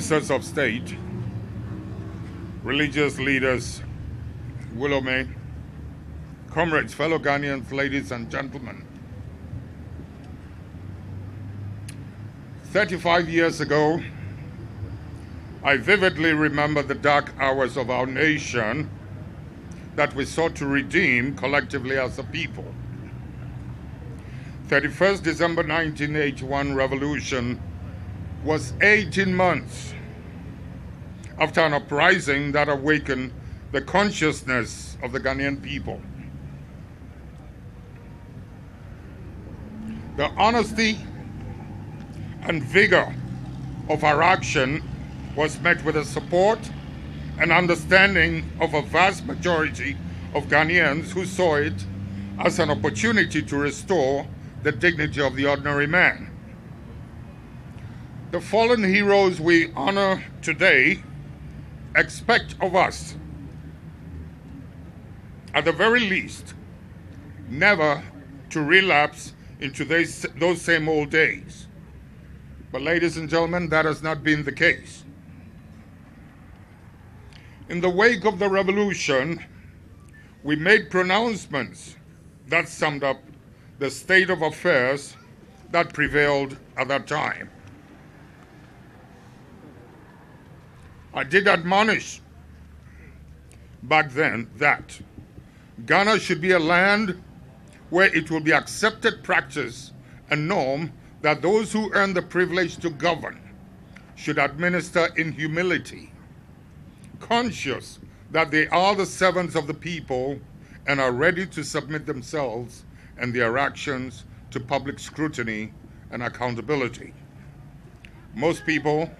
ministers of state, religious leaders, Willow, comrades, fellow Ghanaians, ladies and gentlemen. 35 years ago, I vividly remember the dark hours of our nation that we sought to redeem collectively as a people. 31st December 1981 revolution was 18 months after an uprising that awakened the consciousness of the Ghanaian people. The honesty and vigor of our action was met with the support and understanding of a vast majority of Ghanaians who saw it as an opportunity to restore the dignity of the ordinary man. The fallen heroes we honor today expect of us, at the very least, never to relapse into those same old days. But ladies and gentlemen, that has not been the case. In the wake of the revolution, we made pronouncements that summed up the state of affairs that prevailed at that time. I did admonish back then that Ghana should be a land where it will be accepted practice and norm that those who earn the privilege to govern should administer in humility, conscious that they are the servants of the people and are ready to submit themselves and their actions to public scrutiny and accountability. Most people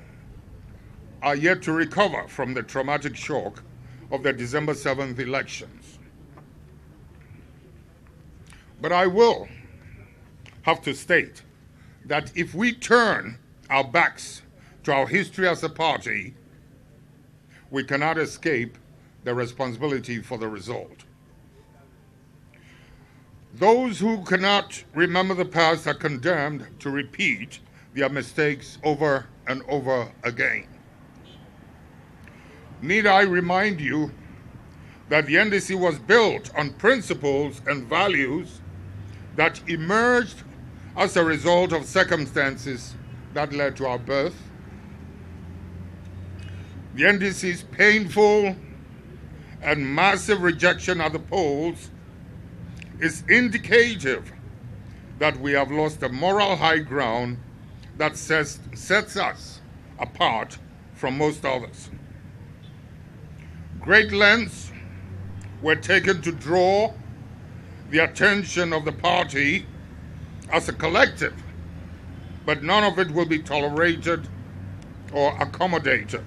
are yet to recover from the traumatic shock of the December 7th elections. But I will have to state that if we turn our backs to our history as a party, we cannot escape the responsibility for the result. Those who cannot remember the past are condemned to repeat their mistakes over and over again. Need I remind you that the NDC was built on principles and values that emerged as a result of circumstances that led to our birth? The NDC's painful and massive rejection at the polls is indicative that we have lost the moral high ground that sets us apart from most others. Great lengths were taken to draw the attention of the party as a collective, but none of it will be tolerated or accommodated.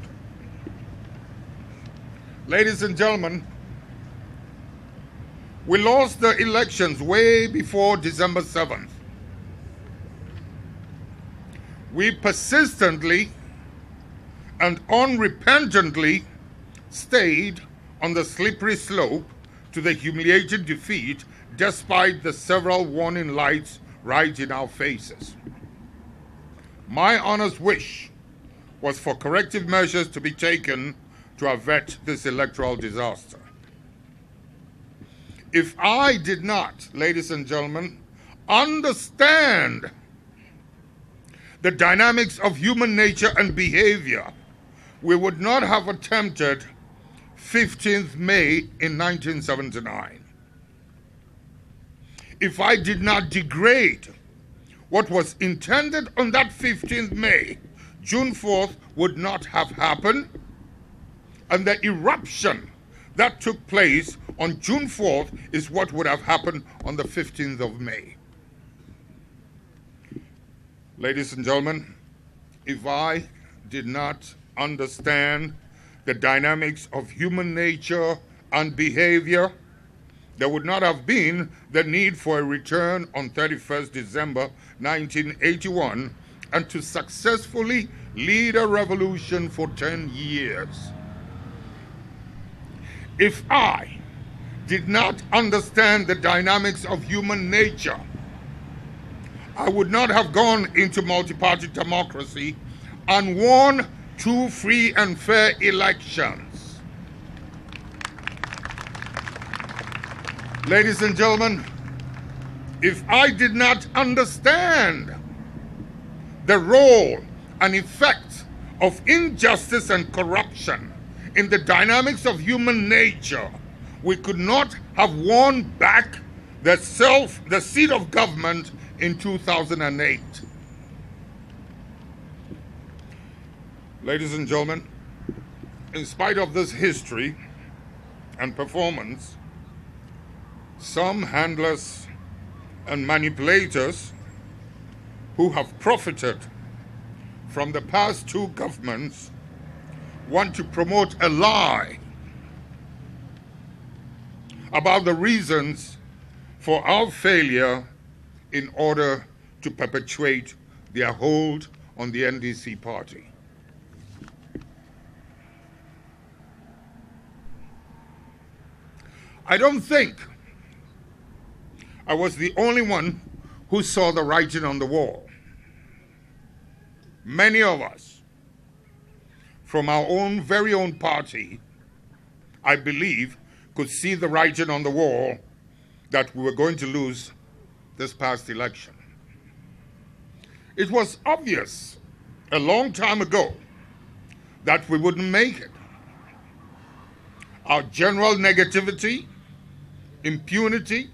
Ladies and gentlemen, we lost the elections way before December 7th. We persistently and unrepentantly stayed on the slippery slope to the humiliating defeat despite the several warning lights right in our faces. My honest wish was for corrective measures to be taken to avert this electoral disaster. If I did not, ladies and gentlemen, understand the dynamics of human nature and behavior, we would not have attempted 15th May in 1979. If I did not degrade what was intended on that 15th May, June 4th would not have happened, and the eruption that took place on June 4th is what would have happened on the 15th of May. Ladies and gentlemen, if I did not understand the dynamics of human nature and behavior, there would not have been the need for a return on 31st December 1981 and to successfully lead a revolution for 10 years. If I did not understand the dynamics of human nature, I would not have gone into multi-party democracy and won 2 free and fair elections. Ladies and gentlemen, if I did not understand the role and effect of injustice and corruption in the dynamics of human nature, we could not have won back the seat of government in 2008. Ladies and gentlemen, in spite of this history and performance, some handlers and manipulators who have profited from the past 2 governments want to promote a lie about the reasons for our failure in order to perpetuate their hold on the NDC party. I don't think I was the only one who saw the writing on the wall. Many of us, from our own very own party, I believe, could see the writing on the wall that we were going to lose this past election. It was obvious a long time ago that we wouldn't make it. Our general negativity, impunity,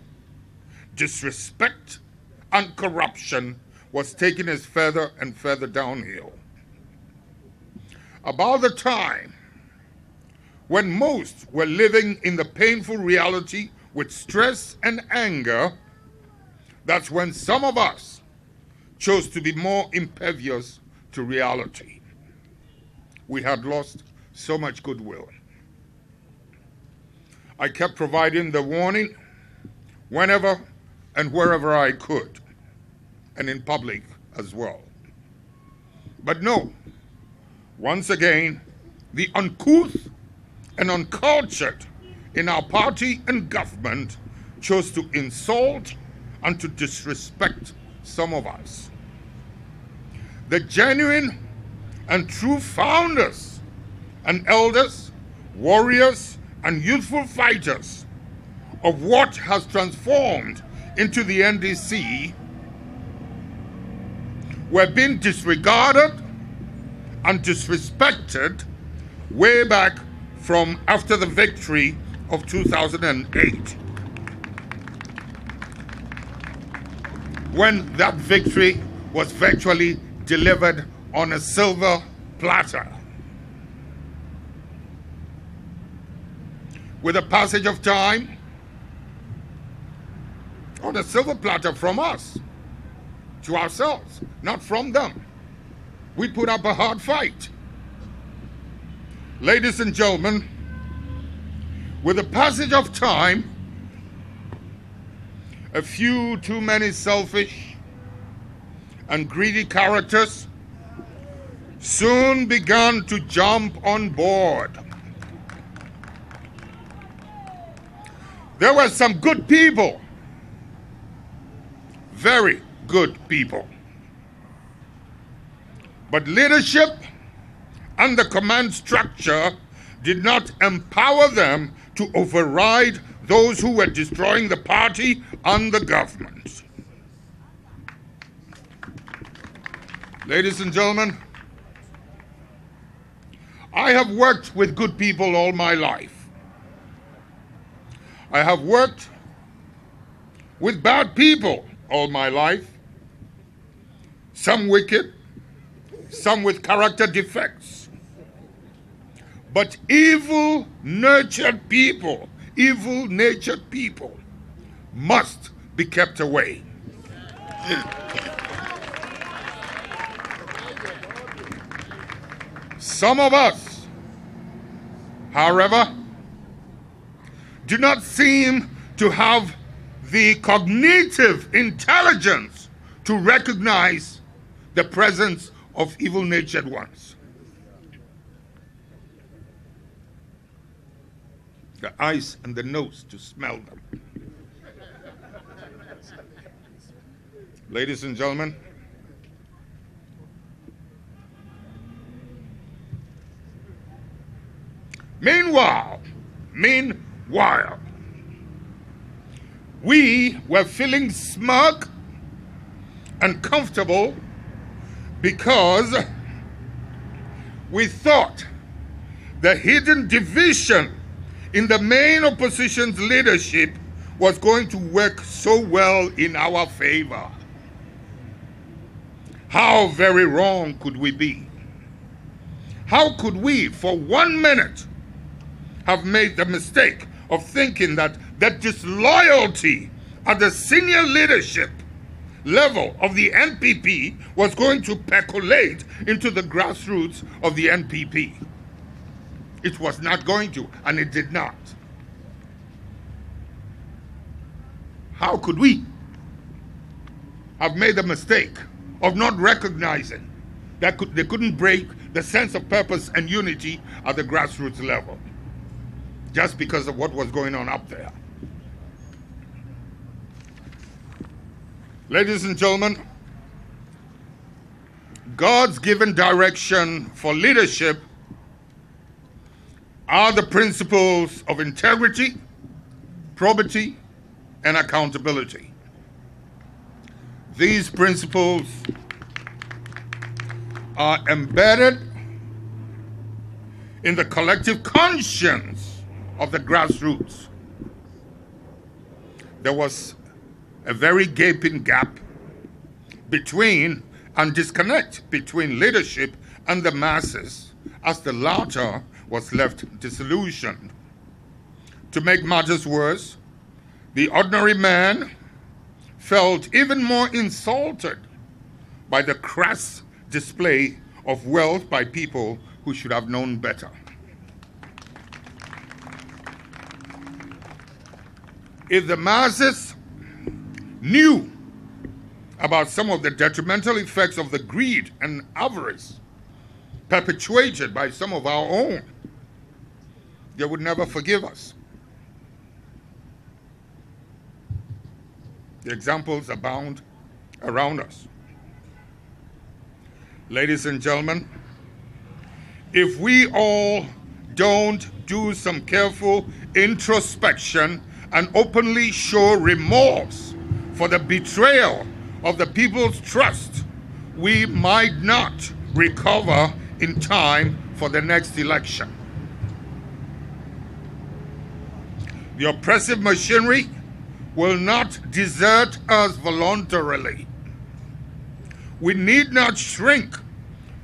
disrespect, and corruption was taking us further and further downhill. About the time when most were living in the painful reality with stress and anger, that's when some of us chose to be more impervious to reality. We had lost so much goodwill. I kept providing the warning whenever and wherever I could, and in public as well. But no, once again, the uncouth and uncultured in our party and government chose to insult and to disrespect some of us. The genuine and true founders and elders, warriors, and youthful fighters of what has transformed into the NDC were being disregarded and disrespected way back from after the victory of 2008. When that victory was virtually delivered on a silver platter. With the passage of time, on a silver platter from us to ourselves, not from them. We put up a hard fight. Ladies and gentlemen, with the passage of time, a few too many selfish and greedy characters soon began to jump on board. There were some good people, very good people. But leadership and the command structure did not empower them to override those who were destroying the party and the government. Ladies and gentlemen, I have worked with good people all my life. I have worked with bad people all my life, some wicked, some with character defects. But evil-natured people must be kept away. Some of us, however, do not seem to have the cognitive intelligence to recognize the presence of evil-natured ones. The eyes and the nose to smell them. Ladies and gentlemen, Meanwhile, we were feeling smug and comfortable because we thought the hidden division in the main opposition's leadership was going to work so well in our favor. How very wrong could we be? How could we, for 1 minute, have made the mistake of thinking that disloyalty at the senior leadership level of the NPP was going to percolate into the grassroots of the NPP? It was not going to, and it did not. How could we have made the mistake of not recognizing that they couldn't break the sense of purpose and unity at the grassroots level just because of what was going on up there? Ladies and gentlemen, God's given direction for leadership are the principles of integrity, probity, and accountability. These principles are embedded in the collective conscience of the grassroots. There was a very gaping gap between and disconnect between leadership and the masses, as the latter was left disillusioned. To make matters worse, the ordinary man felt even more insulted by the crass display of wealth by people who should have known better. If the masses knew about some of the detrimental effects of the greed and avarice perpetuated by some of our own, they would never forgive us. The examples abound around us. Ladies and gentlemen, if we all don't do some careful introspection and openly show remorse for the betrayal of the people's trust, we might not recover in time for the next election. The oppressive machinery will not desert us voluntarily. We need not shrink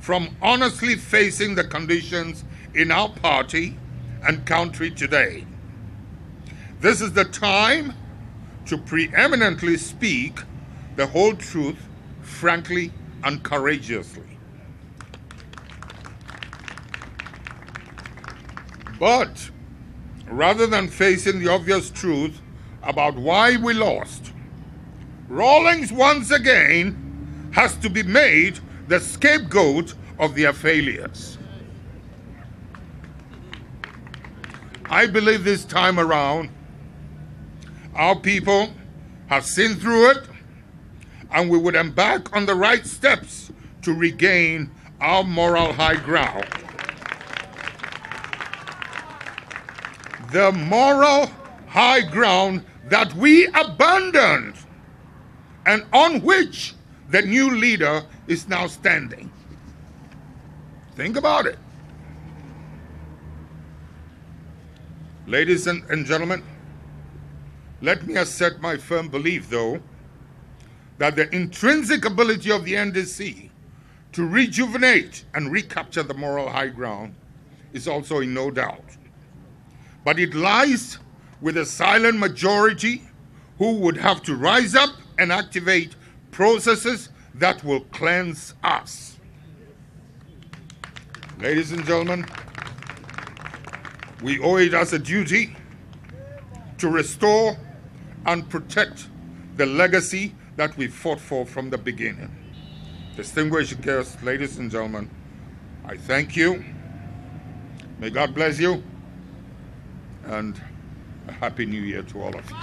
from honestly facing the conditions in our party and country today. This is the time to preeminently speak the whole truth, frankly and courageously. But rather than facing the obvious truth about why we lost, Rawlings once again has to be made the scapegoat of their failures. I believe this time around, our people have seen through it, and we would embark on the right steps to regain our moral high ground. The moral high ground that we abandoned and on which the new leader is now standing. Think about it. Ladies and gentlemen, let me assert my firm belief, though, that the intrinsic ability of the NDC to rejuvenate and recapture the moral high ground is also in no doubt. But it lies with a silent majority who would have to rise up and activate processes that will cleanse us. Ladies and gentlemen, we owe it as a duty to restore and protect the legacy that we fought for from the beginning. Distinguished guests, ladies and gentlemen, I thank you. May God bless you, and a Happy New Year to all of you.